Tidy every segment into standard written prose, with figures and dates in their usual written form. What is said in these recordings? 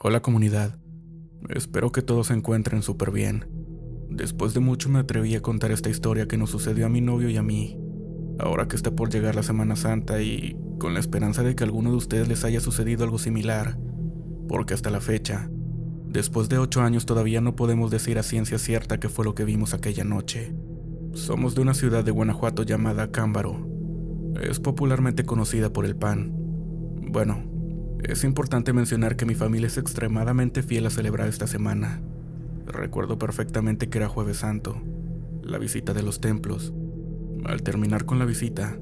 Hola comunidad, espero que todos se encuentren súper bien. Después de mucho me atreví a contar esta historia que nos sucedió a mi novio y a mí, ahora que está por llegar la Semana Santa y con la esperanza de que a alguno de ustedes les haya sucedido algo similar, porque hasta la fecha, después de 8 años todavía no podemos decir a ciencia cierta qué fue lo que vimos aquella noche. Somos de una ciudad de Guanajuato llamada Cámbaro. Es popularmente conocida por el pan. Bueno, es importante mencionar que mi familia es extremadamente fiel a celebrar esta semana. Recuerdo perfectamente que era Jueves Santo, la visita de los templos. Al terminar con la visita,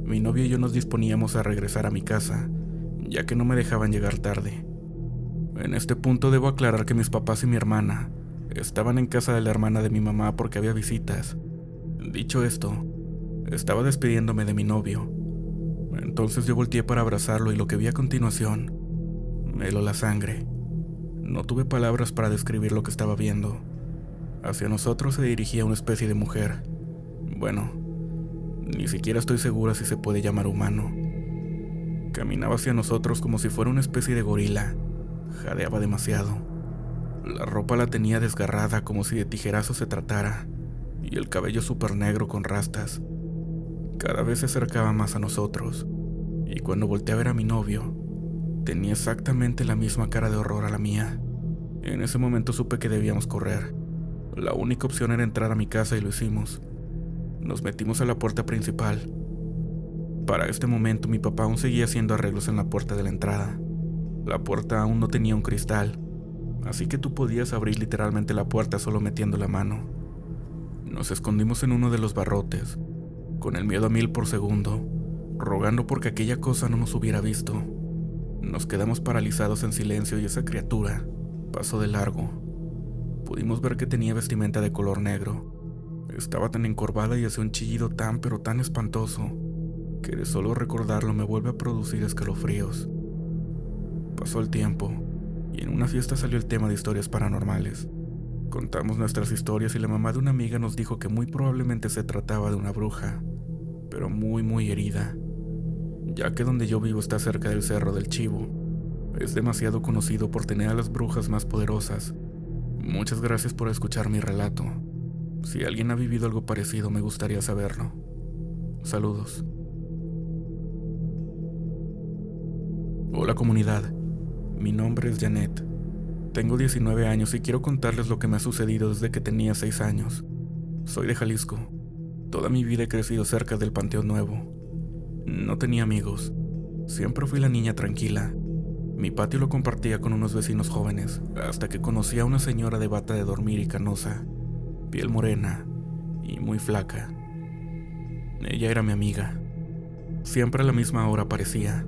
mi novio y yo nos disponíamos a regresar a mi casa, ya que no me dejaban llegar tarde. En este punto debo aclarar que mis papás y mi hermana estaban en casa de la hermana de mi mamá porque había visitas. Dicho esto, estaba despidiéndome de mi novio. Entonces yo volteé para abrazarlo y lo que vi a continuación me heló la sangre. No tuve palabras para describir lo que estaba viendo. Hacia nosotros se dirigía una especie de mujer. Bueno, ni siquiera estoy segura si se puede llamar humano. Caminaba hacia nosotros como si fuera una especie de gorila. Jadeaba demasiado. La ropa la tenía desgarrada como si de tijerazo se tratara, y el cabello súper negro con rastas. Cada vez se acercaba más a nosotros, y cuando volteé a ver a mi novio, tenía exactamente la misma cara de horror a la mía. En ese momento supe que debíamos correr. La única opción era entrar a mi casa y lo hicimos. Nos metimos a la puerta principal. Para este momento mi papá aún seguía haciendo arreglos en la puerta de la entrada. La puerta aún no tenía un cristal, así que tú podías abrir literalmente la puerta solo metiendo la mano. Nos escondimos en uno de los barrotes, con el miedo a 1000 por segundo, rogando porque aquella cosa no nos hubiera visto. Nos quedamos paralizados en silencio y esa criatura pasó de largo. Pudimos ver que tenía vestimenta de color negro. Estaba tan encorvada y hacía un chillido tan pero tan espantoso que de solo recordarlo me vuelve a producir escalofríos. Pasó el tiempo y en una fiesta salió el tema de historias paranormales. Contamos nuestras historias y la mamá de una amiga nos dijo que muy probablemente se trataba de una bruja, pero muy herida, ya que donde yo vivo está cerca del Cerro del Chivo. Es demasiado conocido por tener a las brujas más poderosas. Muchas gracias por escuchar mi relato. Si alguien ha vivido algo parecido me gustaría saberlo. Saludos. Hola comunidad, mi nombre es Janet. Tengo 19 años y quiero contarles lo que me ha sucedido desde que tenía 6 años. Soy de Jalisco. Toda mi vida he crecido cerca del Panteón Nuevo. No tenía amigos. Siempre fui la niña tranquila. Mi patio lo compartía con unos vecinos jóvenes, hasta que conocí a una señora de bata de dormir y canosa, piel morena y muy flaca. Ella era mi amiga. Siempre a la misma hora aparecía.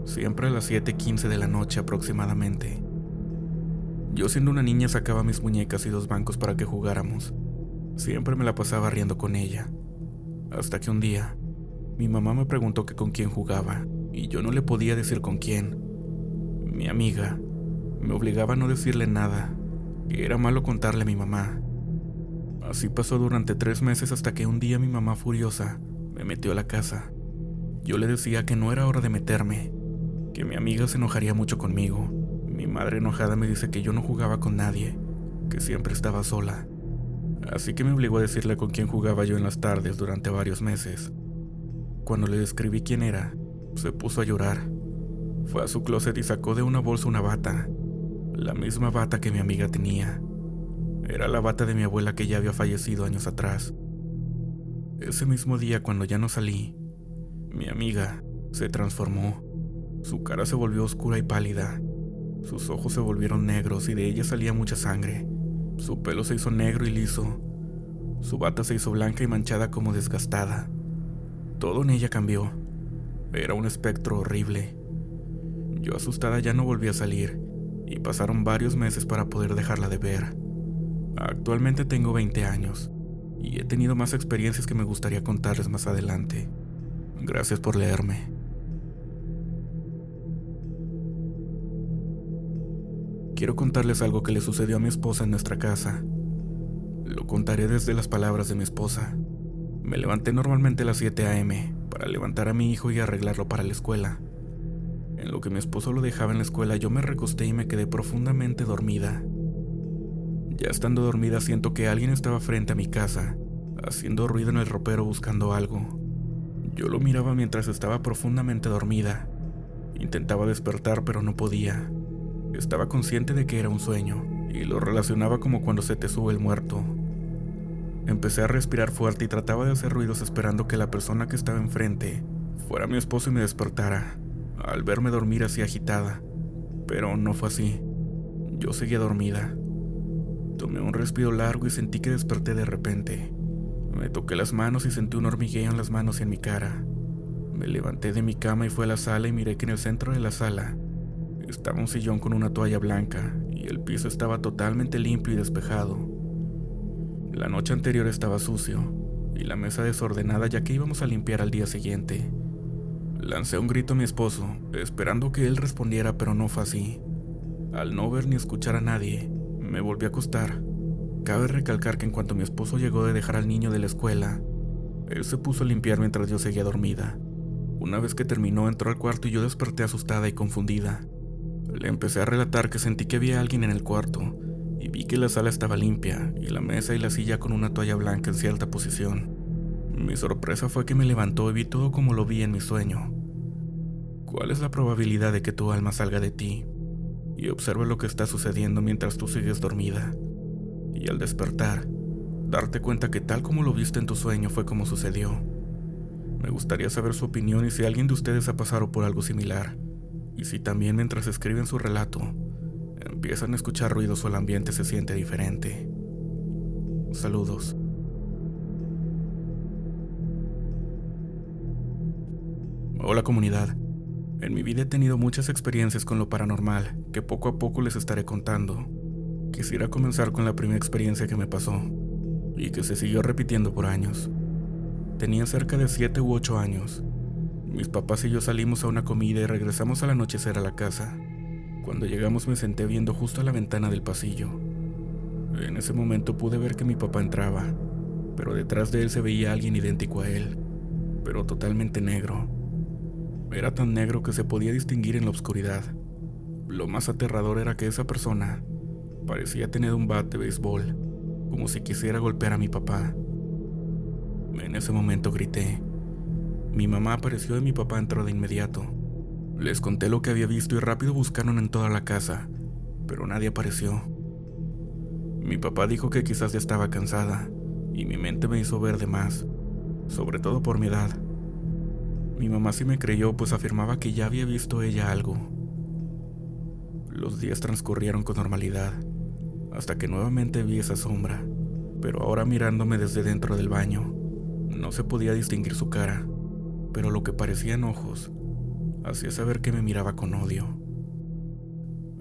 Siempre a las 7:15 de la noche aproximadamente. Yo siendo una niña sacaba mis muñecas y 2 bancos para que jugáramos. Siempre me la pasaba riendo con ella. Hasta que un día, mi mamá me preguntó que con quién jugaba, y yo no le podía decir con quién. Mi amiga me obligaba a no decirle nada, que era malo contarle a mi mamá. Así pasó durante 3 meses hasta que un día mi mamá furiosa me metió a la casa. Yo le decía que no era hora de meterme, que mi amiga se enojaría mucho conmigo. Mi madre enojada me dice que yo no jugaba con nadie, que siempre estaba sola. Así que me obligó a decirle con quién jugaba yo en las tardes durante varios meses. Cuando le describí quién era, se puso a llorar. Fue a su closet y sacó de una bolsa una bata, la misma bata que mi amiga tenía. Era la bata de mi abuela que ya había fallecido años atrás. Ese mismo día, cuando ya no salí, mi amiga se transformó. Su cara se volvió oscura y pálida. Sus ojos se volvieron negros y de ella salía mucha sangre. Su pelo se hizo negro y liso. Su bata se hizo blanca y manchada como desgastada. Todo en ella cambió. Era un espectro horrible. Yo asustada ya no volví a salir y pasaron varios meses para poder dejarla de ver. Actualmente tengo 20 años y he tenido más experiencias que me gustaría contarles más adelante. Gracias por leerme. Quiero contarles algo que le sucedió a mi esposa en nuestra casa. Lo contaré desde las palabras de mi esposa. Me levanté normalmente a las 7 a.m. para levantar a mi hijo y arreglarlo para la escuela. En lo que mi esposo lo dejaba en la escuela, yo me recosté y me quedé profundamente dormida. Ya estando dormida, siento que alguien estaba frente a mi casa, haciendo ruido en el ropero buscando algo. Yo lo miraba mientras estaba profundamente dormida. Intentaba despertar, pero no podía. Estaba consciente de que era un sueño, y lo relacionaba como cuando se te sube el muerto. Empecé a respirar fuerte y trataba de hacer ruidos esperando que la persona que estaba enfrente fuera mi esposo y me despertara, al verme dormir así agitada. Pero no fue así. Yo seguía dormida. Tomé un respiro largo y sentí que desperté de repente. Me toqué las manos y sentí un hormigueo en las manos y en mi cara. Me levanté de mi cama y fui a la sala y miré que en el centro de la sala estaba un sillón con una toalla blanca y el piso estaba totalmente limpio y despejado. La noche anterior estaba sucio y la mesa desordenada, ya que íbamos a limpiar al día siguiente. Lancé un grito a mi esposo, esperando que él respondiera, pero no fue así. Al no ver ni escuchar a nadie, me volví a acostar. Cabe recalcar que en cuanto mi esposo llegó de dejar al niño de la escuela, él se puso a limpiar mientras yo seguía dormida. Una vez que terminó, entró al cuarto y yo desperté asustada y confundida. Le empecé a relatar que sentí que había alguien en el cuarto y vi que la sala estaba limpia y la mesa y la silla con una toalla blanca en cierta posición. Mi sorpresa fue que me levantó y vi todo como lo vi en mi sueño. ¿Cuál es la probabilidad de que tu alma salga de ti y observe lo que está sucediendo mientras tú sigues dormida? Y al despertar, darte cuenta que tal como lo viste en tu sueño fue como sucedió. Me gustaría saber su opinión y si alguien de ustedes ha pasado por algo similar. Y si también mientras escriben su relato, empiezan a escuchar ruidos o el ambiente se siente diferente. Saludos. Hola comunidad. En mi vida he tenido muchas experiencias con lo paranormal que poco a poco les estaré contando. Quisiera comenzar con la primera experiencia que me pasó y que se siguió repitiendo por años. Tenía cerca de 7 u 8 años. Mis papás y yo salimos a una comida y regresamos al anochecer a la casa. Cuando llegamos me senté viendo justo a la ventana del pasillo. En ese momento pude ver que mi papá entraba, pero detrás de él se veía alguien idéntico a él, pero totalmente negro. Era tan negro que se podía distinguir en la oscuridad. Lo más aterrador era que esa persona parecía tener un bat de béisbol, como si quisiera golpear a mi papá. En ese momento grité. Mi mamá apareció y mi papá entró de inmediato. Les conté lo que había visto y rápido buscaron en toda la casa, pero nadie apareció. Mi papá dijo que quizás ya estaba cansada, y mi mente me hizo ver de más, sobre todo por mi edad. Mi mamá sí me creyó, pues afirmaba que ya había visto ella algo. Los días transcurrieron con normalidad, hasta que nuevamente vi esa sombra, pero ahora mirándome desde dentro del baño. No se podía distinguir su cara, pero lo que parecían ojos hacía saber que me miraba con odio.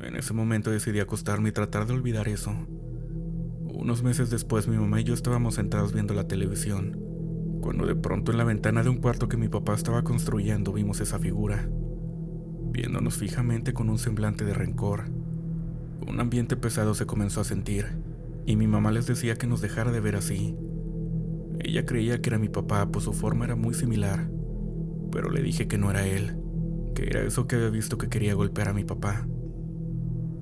En ese momento decidí acostarme y tratar de olvidar eso. Unos meses después, mi mamá y yo estábamos sentados viendo la televisión, cuando de pronto en la ventana de un cuarto que mi papá estaba construyendo vimos esa figura, viéndonos fijamente con un semblante de rencor. Un ambiente pesado se comenzó a sentir, y mi mamá les decía que nos dejara de ver así. Ella creía que era mi papá, pues su forma era muy similar, pero le dije que no era él, que era eso que había visto que quería golpear a mi papá.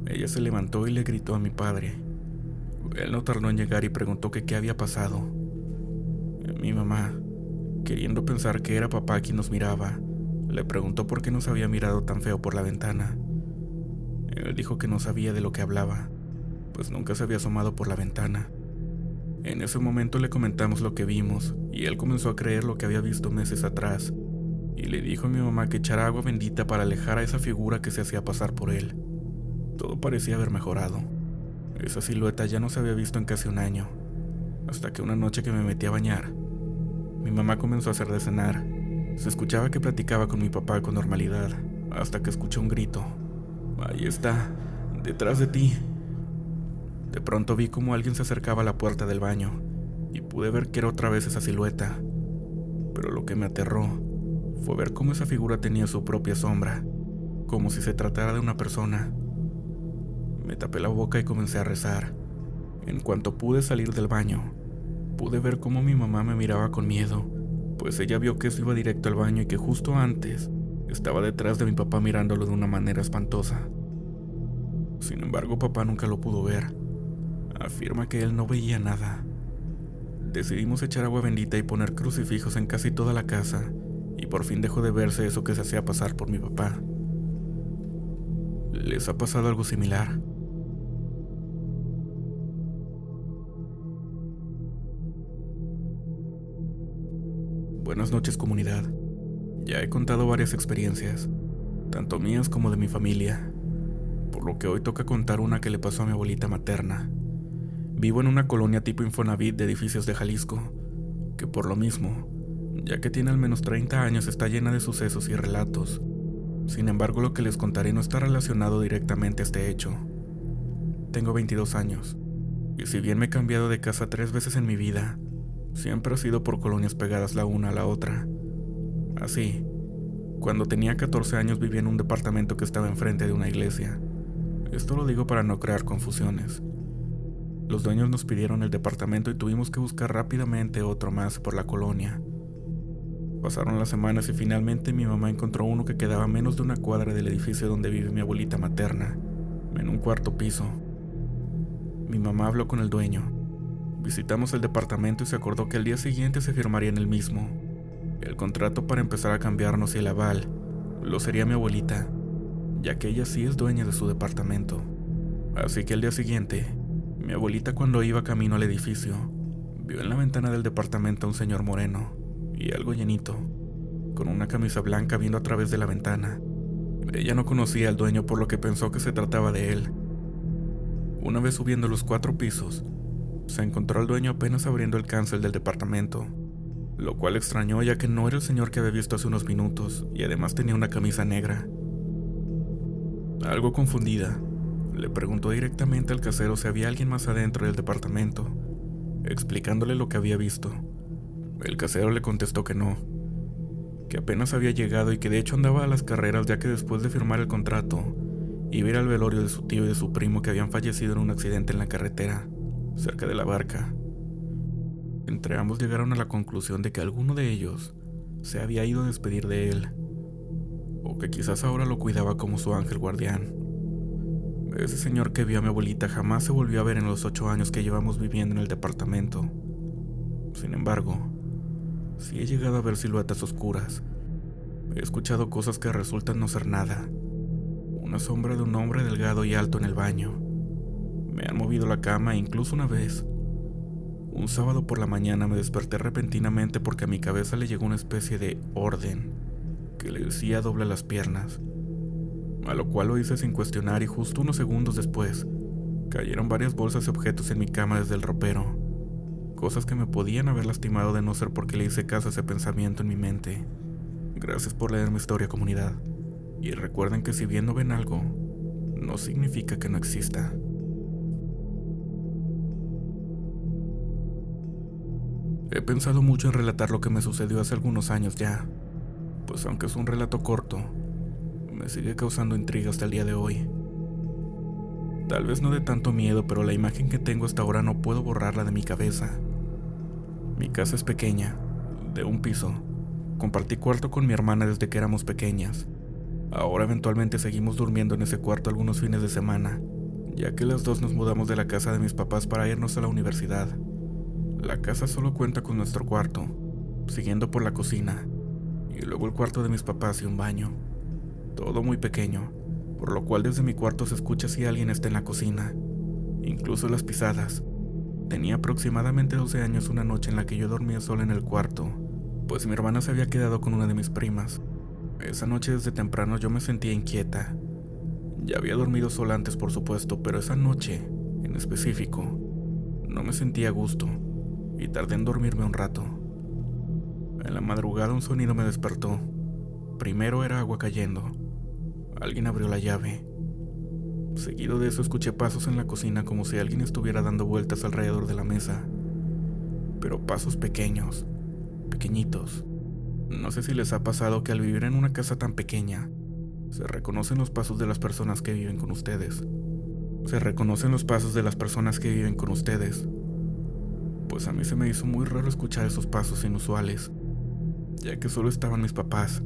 Ella se levantó y le gritó a mi padre. Él no tardó en llegar y preguntó que qué había pasado. Mi mamá, queriendo pensar que era papá quien nos miraba, le preguntó por qué nos había mirado tan feo por la ventana. Él dijo que no sabía de lo que hablaba, pues nunca se había asomado por la ventana. En ese momento le comentamos lo que vimos, y él comenzó a creer lo que había visto meses atrás, y le dijo a mi mamá que echara agua bendita para alejar a esa figura que se hacía pasar por él. Todo parecía haber mejorado. Esa silueta ya no se había visto en casi un año, hasta que una noche que me metí a bañar, mi mamá comenzó a hacer de cenar. Se escuchaba que platicaba con mi papá con normalidad, hasta que escuché un grito. «Ahí está, detrás de ti». De pronto vi como alguien se acercaba a la puerta del baño, y pude ver que era otra vez esa silueta. Pero lo que me aterró fue ver cómo esa figura tenía su propia sombra, como si se tratara de una persona. Me tapé la boca y comencé a rezar. En cuanto pude salir del baño, pude ver cómo mi mamá me miraba con miedo, pues ella vio que eso iba directo al baño y que justo antes Estaba detrás de mi papá mirándolo de una manera espantosa. Sin embargo, papá nunca lo pudo ver. Afirma que él no veía nada. Decidimos echar agua bendita y poner crucifijos en casi toda la casa, y por fin dejó de verse eso que se hacía pasar por mi papá. ¿Les ha pasado algo similar? Buenas noches, comunidad. Ya he contado varias experiencias, tanto mías como de mi familia, por lo que hoy toca contar una que le pasó a mi abuelita materna. Vivo en una colonia tipo Infonavit de edificios de Jalisco, que por lo mismo, ya que tiene al menos 30 años, está llena de sucesos y relatos. Sin embargo, lo que les contaré no está relacionado directamente a este hecho. Tengo 22 años, y si bien me he cambiado de casa 3 veces en mi vida, siempre ha sido por colonias pegadas la una a la otra. Así, cuando tenía 14 años vivía en un departamento que estaba enfrente de una iglesia. Esto lo digo para no crear confusiones. Los dueños nos pidieron el departamento y tuvimos que buscar rápidamente otro más por la colonia. Pasaron las semanas y finalmente mi mamá encontró uno que quedaba a menos de una cuadra del edificio donde vive mi abuelita materna, en un cuarto piso. Mi mamá habló con el dueño. Visitamos el departamento y se acordó que al día siguiente se firmaría en el mismo. El contrato para empezar a cambiarnos y el aval lo sería mi abuelita, ya que ella sí es dueña de su departamento. Así que al día siguiente, mi abuelita, cuando iba camino al edificio, vio en la ventana del departamento a un señor moreno y algo llenito, con una camisa blanca viendo a través de la ventana. Ella no conocía al dueño, por lo que pensó que se trataba de él. Una vez subiendo los 4 pisos, se encontró al dueño apenas abriendo el cancel del departamento, lo cual extrañó ya que no era el señor que había visto hace unos minutos y además tenía una camisa negra. Algo confundida, le preguntó directamente al casero si había alguien más adentro del departamento, explicándole lo que había visto. El casero le contestó que no, que apenas había llegado y que de hecho andaba a las carreras, ya que después de firmar el contrato iba a ir al velorio de su tío y de su primo que habían fallecido en un accidente en la carretera, cerca de la barca. Entre ambos llegaron a la conclusión de que alguno de ellos se había ido a despedir de él, o que quizás ahora lo cuidaba como su ángel guardián. Ese señor que vio a mi abuelita jamás se volvió a ver en los 8 años que llevamos viviendo en el departamento. Sin embargo, sí he llegado a ver siluetas oscuras. He escuchado cosas que resultan no ser nada. Una sombra de un hombre delgado y alto en el baño. Me han movido la cama e incluso una vez, un sábado por la mañana, me desperté repentinamente porque a mi cabeza le llegó una especie de orden que le decía dobla las piernas, a lo cual lo hice sin cuestionar y justo unos segundos después cayeron varias bolsas y objetos en mi cama desde el ropero, cosas que me podían haber lastimado de no ser porque le hice caso a ese pensamiento en mi mente. Gracias por leer mi historia, comunidad, y recuerden que si bien no ven algo, no significa que no exista. He pensado mucho en relatar lo que me sucedió hace algunos años ya, pues aunque es un relato corto, me sigue causando intriga hasta el día de hoy. Tal vez no de tanto miedo, pero la imagen que tengo hasta ahora no puedo borrarla de mi cabeza. Mi casa es pequeña, de un piso. Compartí cuarto con mi hermana desde que éramos pequeñas. Ahora eventualmente seguimos durmiendo en ese cuarto algunos fines de semana, ya que las dos nos mudamos de la casa de mis papás para irnos a la universidad. La casa solo cuenta con nuestro cuarto, siguiendo por la cocina, y luego el cuarto de mis papás y un baño. Todo muy pequeño, por lo cual desde mi cuarto se escucha si alguien está en la cocina, incluso las pisadas. Tenía aproximadamente 12 años una noche en la que yo dormía sola en el cuarto, pues mi hermana se había quedado con una de mis primas. Esa noche desde temprano yo me sentía inquieta. Ya había dormido sola antes, por supuesto, pero esa noche, en específico, no me sentía a gusto y tardé en dormirme un rato. En la madrugada un sonido me despertó. Primero era agua cayendo. Alguien abrió la llave. Seguido de eso escuché pasos en la cocina como si alguien estuviera dando vueltas alrededor de la mesa. Pero pasos pequeños, pequeñitos. No sé si les ha pasado que al vivir en una casa tan pequeña, se reconocen los pasos de las personas que viven con ustedes. Se reconocen los pasos de las personas que viven con ustedes. Pues a mí se me hizo muy raro escuchar esos pasos inusuales, ya que solo estaban mis papás.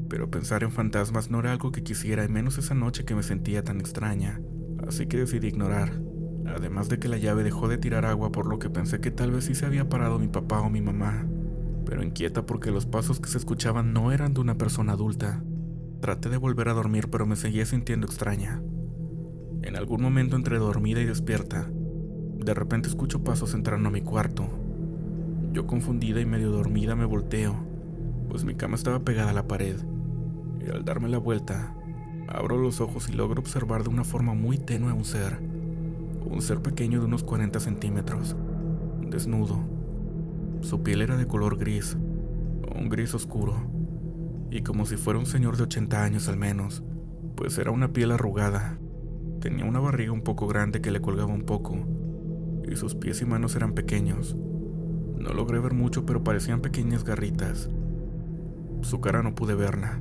pero pensar en fantasmas no era algo que quisiera, y menos esa noche que me sentía tan extraña, así que decidí ignorar. Además de que la llave dejó de tirar agua, por lo que pensé que tal vez sí se había parado mi papá o mi mamá, pero inquieta porque los pasos que se escuchaban no eran de una persona adulta. Traté de volver a dormir, pero me seguía sintiendo extraña. En algún momento entre dormida y despierta, de repente escucho pasos entrando a mi cuarto. Yo, confundida y medio dormida, me volteo, pues mi cama estaba pegada a la pared, y al darme la vuelta, abro los ojos y logro observar de una forma muy tenue a un ser pequeño de unos 40 centímetros, desnudo. Su piel era de color gris, un gris oscuro, y como si fuera un señor de 80 años al menos, pues era una piel arrugada. Tenía una barriga un poco grande que le colgaba un poco, y sus pies y manos eran pequeños. No logré ver mucho, pero parecían pequeñas garritas. Su cara no pude verla.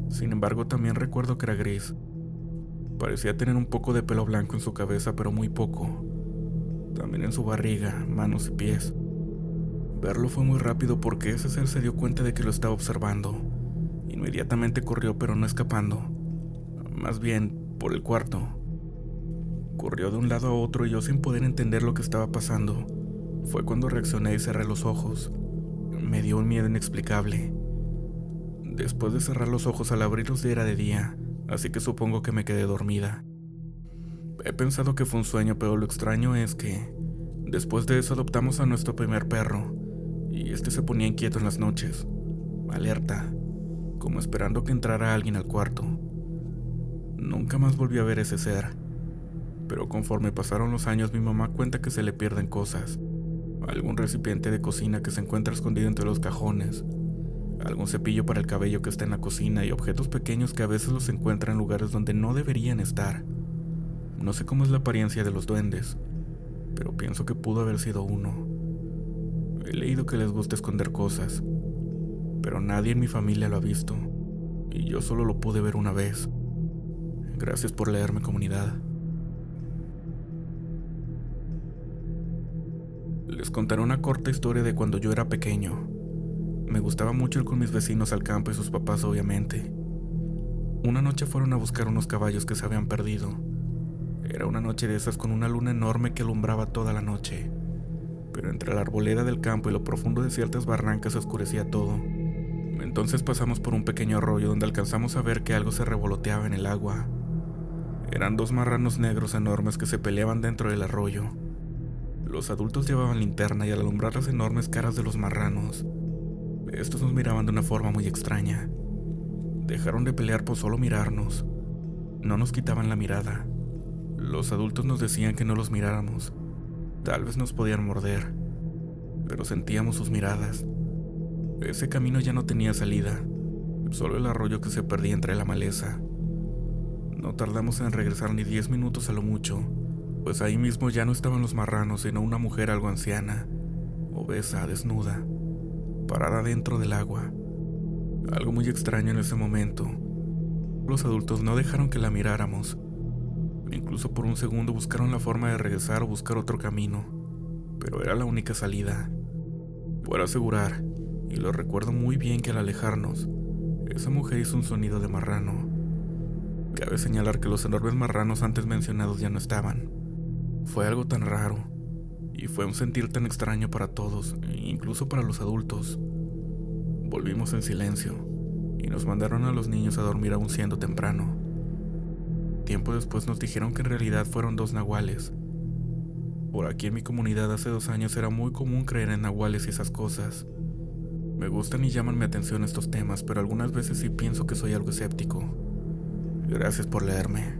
Sin embargo, también recuerdo que era gris. Parecía tener un poco de pelo blanco en su cabeza, pero muy poco. También en su barriga, manos y pies. Verlo fue muy rápido porque ese ser se dio cuenta de que lo estaba observando. Inmediatamente corrió, pero no escapando. Más bien, por el cuarto. Corrió de un lado a otro y yo, sin poder entender lo que estaba pasando, fue cuando reaccioné y cerré los ojos. Me dio un miedo inexplicable. Después de cerrar los ojos, al abrirlos ya era de día, así que supongo que me quedé dormida. He pensado que fue un sueño, pero lo extraño es que después de eso adoptamos a nuestro primer perro, y este se ponía inquieto en las noches, alerta, como esperando que entrara alguien al cuarto. Nunca más volví a ver ese ser, pero conforme pasaron los años mi mamá cuenta que se le pierden cosas. Algún recipiente de cocina que se encuentra escondido entre los cajones, algún cepillo para el cabello que está en la cocina y objetos pequeños que a veces los encuentra en lugares donde no deberían estar. No sé cómo es la apariencia de los duendes, pero pienso que pudo haber sido uno. He leído que les gusta esconder cosas, pero nadie en mi familia lo ha visto, y yo solo lo pude ver una vez. Gracias por leerme, comunidad. Les contaré una corta historia de cuando yo era pequeño. Me gustaba mucho ir con mis vecinos al campo y sus papás, obviamente. Una noche fueron a buscar unos caballos que se habían perdido. Era una noche de esas con una luna enorme que alumbraba toda la noche, pero entre la arboleda del campo y lo profundo de ciertas barrancas se oscurecía todo. Entonces pasamos por un pequeño arroyo donde alcanzamos a ver que algo se revoloteaba en el agua. Eran dos marranos negros enormes que se peleaban dentro del arroyo. Los adultos llevaban linterna y al alumbrar las enormes caras de los marranos, estos nos miraban de una forma muy extraña. Dejaron de pelear por solo mirarnos. No nos quitaban la mirada. Los adultos nos decían que no los miráramos. Tal vez nos podían morder, pero sentíamos sus miradas. Ese camino ya no tenía salida, solo el arroyo que se perdía entre la maleza. No tardamos en regresar ni 10 minutos a lo mucho, pues ahí mismo ya no estaban los marranos, sino una mujer algo anciana, obesa, desnuda, parada dentro del agua. Algo muy extraño en ese momento. Los adultos no dejaron que la miráramos. Incluso por un segundo buscaron la forma de regresar o buscar otro camino, pero era la única salida. Puedo asegurar, y lo recuerdo muy bien, que al alejarnos, esa mujer hizo un sonido de marrano. Cabe señalar que los enormes marranos antes mencionados ya no estaban. Fue algo tan raro, y fue un sentir tan extraño para todos, incluso para los adultos. Volvimos en silencio, y nos mandaron a los niños a dormir aún siendo temprano. Tiempo después nos dijeron que en realidad fueron 2 nahuales. Por aquí en mi comunidad hace 2 años era muy común creer en nahuales y esas cosas. Me gustan y llaman mi atención estos temas, pero algunas veces sí pienso que soy algo escéptico. Gracias por leerme.